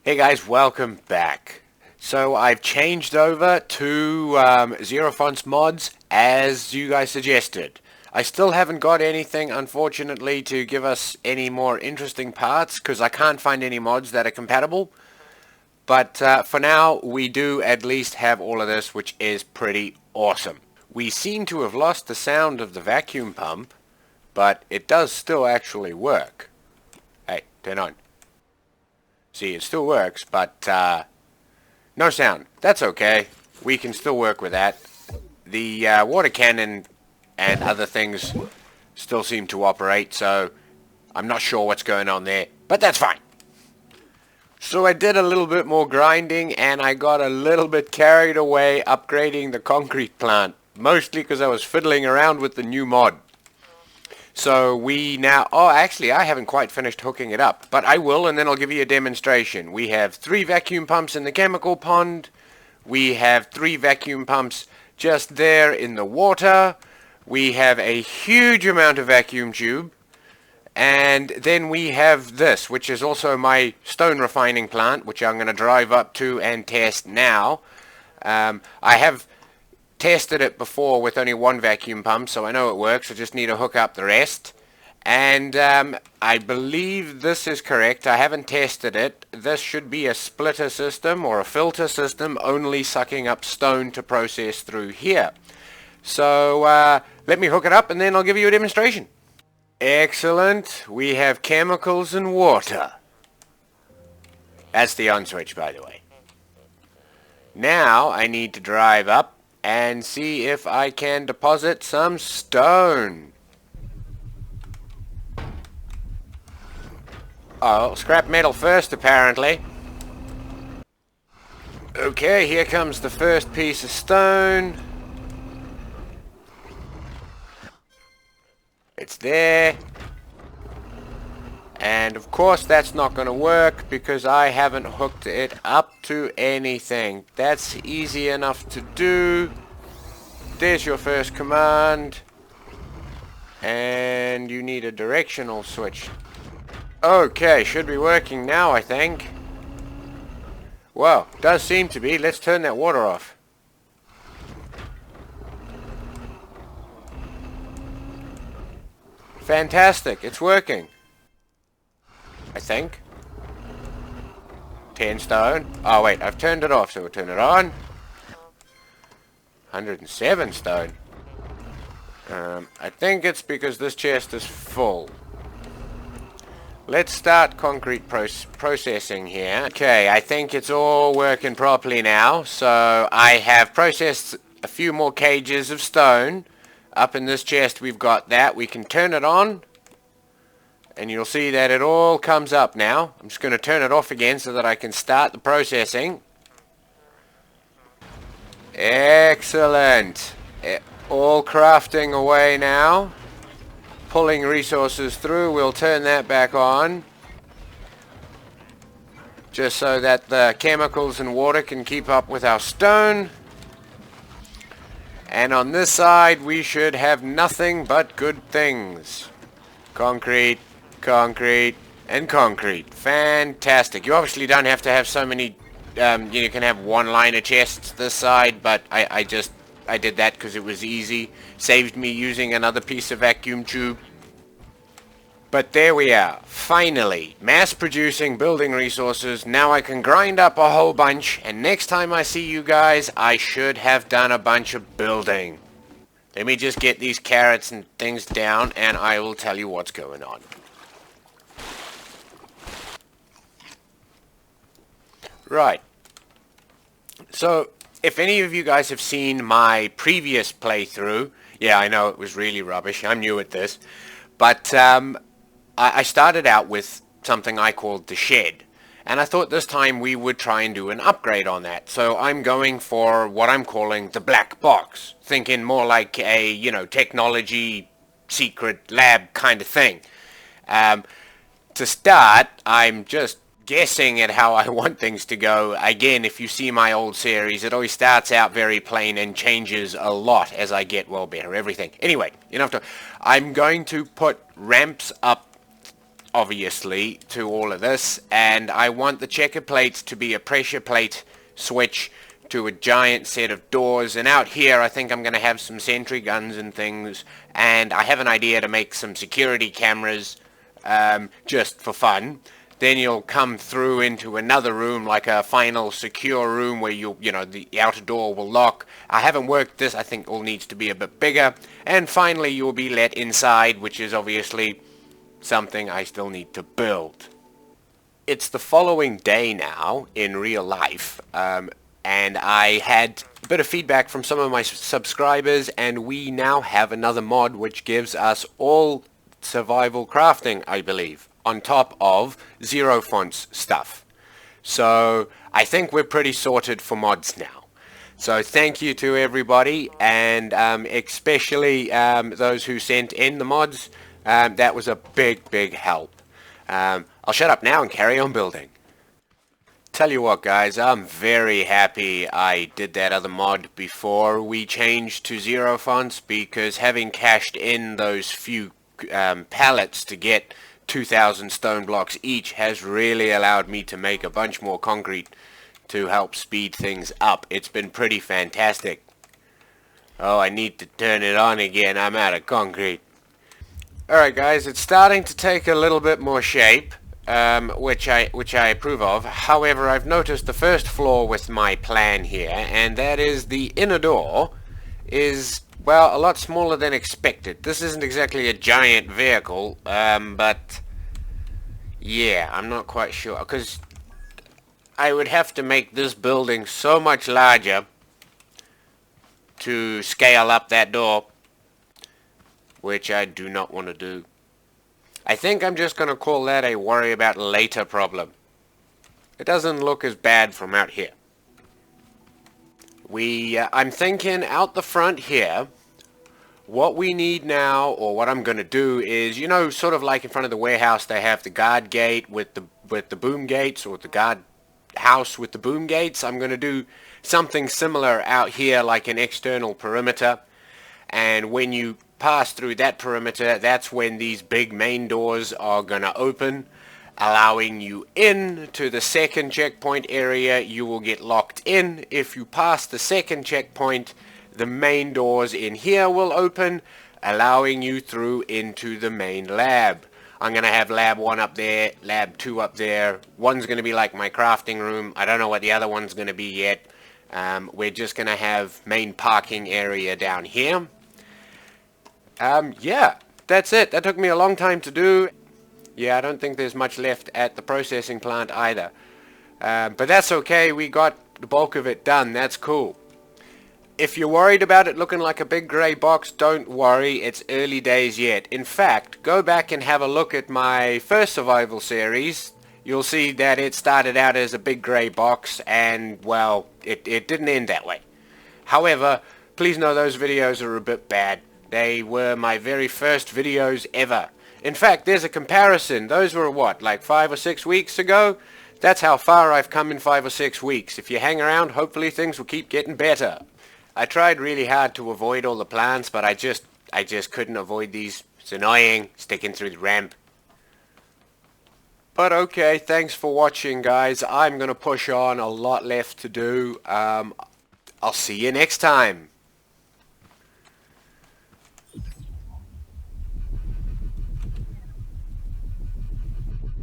Hey guys, welcome back. So I've changed over to Zerofonts mods as you guys suggested. I still haven't got anything, unfortunately, to give us any more interesting parts because I can't find any mods that are compatible. But for now, we do at least have all of this, which is pretty awesome. We seem to have lost the sound of the vacuum pump, but it does still actually work. Hey, turn on. See, it still works, but no sound. That's okay. We can still work with that. The water cannon and other things still seem to operate, so I'm not sure what's going on there, but that's fine. So I did a little bit more grinding, and I got a little bit carried away upgrading the concrete plant, mostly because I was fiddling around with the new mod. So we now, actually I haven't quite finished hooking it up, but I will, and then I'll give you a demonstration. We have 3 vacuum pumps in the chemical pond. We have 3 vacuum pumps just there in the water. We have a huge amount of vacuum tube. And then we have this, which is also my stone refining plant, which I'm going to drive up to and test now. I have tested it before with only 1 vacuum pump, so I know it works. I just need to hook up the rest. And I believe this is correct. I haven't tested it. This should be a splitter system or a filter system, only sucking up stone to process through here. So let me hook it up and then I'll give you a demonstration. Excellent. We have chemicals and water. That's the on switch, by the way. Now I need to drive up and see if I can deposit some stone. Oh, scrap metal first, apparently. Okay, here comes the first piece of stone. It's there. And of course that's not going to work because I haven't hooked it up to anything. That's easy enough to do. There's your first command. And you need a directional switch. Okay, should be working now, I think. Well, does seem to be. Let's turn that water off. Fantastic, it's working. I think. 10 stone. Oh wait, I've turned it off, so we'll turn it on. 107 stone. I think it's because this chest is full. Let's start concrete processing here. Okay, I think it's all working properly now. So I have processed a few more cages of stone. Up in this chest we've got that. We can turn it on. And you'll see that it all comes up now. I'm just going to turn it off again so that I can start the processing. Excellent. All crafting away now. Pulling resources through. We'll turn that back on. Just so that the chemicals and water can keep up with our stone. And on this side we should have nothing but good things. Concrete, concrete, and concrete. Fantastic. You obviously don't have to have so many, you can have one-liner chests this side, but I did that because it was easy. Saved me using another piece of vacuum tube. But there we are. Finally, mass-producing building resources. Now I can grind up a whole bunch, and next time I see you guys, I should have done a bunch of building. Let me just get these carrots and things down, and I will tell you what's going on. Right. So, if any of you guys have seen my previous playthrough, yeah, I know it was really rubbish. I'm new at this. But I started out with something I called the shed. And I thought this time we would try and do an upgrade on that. So I'm going for what I'm calling the black box. Thinking more like a, technology secret lab kind of thing. To start, I'm just guessing at how I want things to go. Again, if you see my old series, it always starts out very plain and changes a lot as I get, well, better everything. Anyway, enough to... I'm going to put ramps up obviously, to all of this, and I want the checker plate to be a pressure plate switch to a giant set of doors. And out here I think I'm going to have some sentry guns and things, and I have an idea to make some security cameras just for fun. Then you'll come through into another room, like a final secure room where the outer door will lock. I haven't worked this. I think all needs to be a bit bigger. And finally you'll be let inside, which is obviously something I still need to build. It's the following day now in real life, and I had a bit of feedback from some of my subscribers, and we now have another mod which gives us all survival crafting, I believe, on top of ZeroFont's stuff. So I think we're pretty sorted for mods now. So thank you to everybody, and especially those who sent in the mods. That was a big help. I'll shut up now and carry on building. Tell you what, guys, I'm very happy I did that other mod before we changed to ZeroFonts, because having cashed in those few pallets to get 2,000 stone blocks each has really allowed me to make a bunch more concrete to help speed things up. It's been pretty fantastic. Oh, I need to turn it on again. I'm out of concrete. Alright guys, it's starting to take a little bit more shape, which I approve of. However, I've noticed the first flaw with my plan here, and that is the inner door is, well, a lot smaller than expected. This isn't exactly a giant vehicle, but yeah, I'm not quite sure, because I would have to make this building so much larger to scale up that door, which I do not want to do. I think I'm just going to call that a worry about later problem. It doesn't look as bad from out here. I'm thinking out the front here, what we need now, or what I'm going to do is, sort of like in front of the warehouse, they have the guard gate with the boom gates, or the guard house with the boom gates. I'm going to do something similar out here, like an external perimeter. And when you pass through that perimeter, that's when these big main doors are going to open, allowing you in to the second checkpoint area. You will get locked in. If you pass the second checkpoint, the main doors in here will open, allowing you through into the main lab. I'm going to have lab 1 up there, lab 2 up there. One's going to be like my crafting room. I don't know what the other one's going to be yet. We're just going to have main parking area down here. Yeah, that's it. That took me a long time to do. Yeah, I don't think there's much left at the processing plant either. But that's okay. We got the bulk of it done. That's cool. If you're worried about it looking like a big grey box, don't worry. It's early days yet. In fact, go back and have a look at my first survival series. You'll see that it started out as a big grey box, and, well, it didn't end that way. However, please know those videos are a bit bad. They were my very first videos ever. In fact, there's a comparison. Those were what, like 5 or 6 weeks ago? That's how far I've come in 5 or 6 weeks. If you hang around, hopefully things will keep getting better. I tried really hard to avoid all the plants, but I just couldn't avoid these. It's annoying, sticking through the ramp. But okay, thanks for watching, guys. I'm going to push on. A lot left to do. I'll see you next time.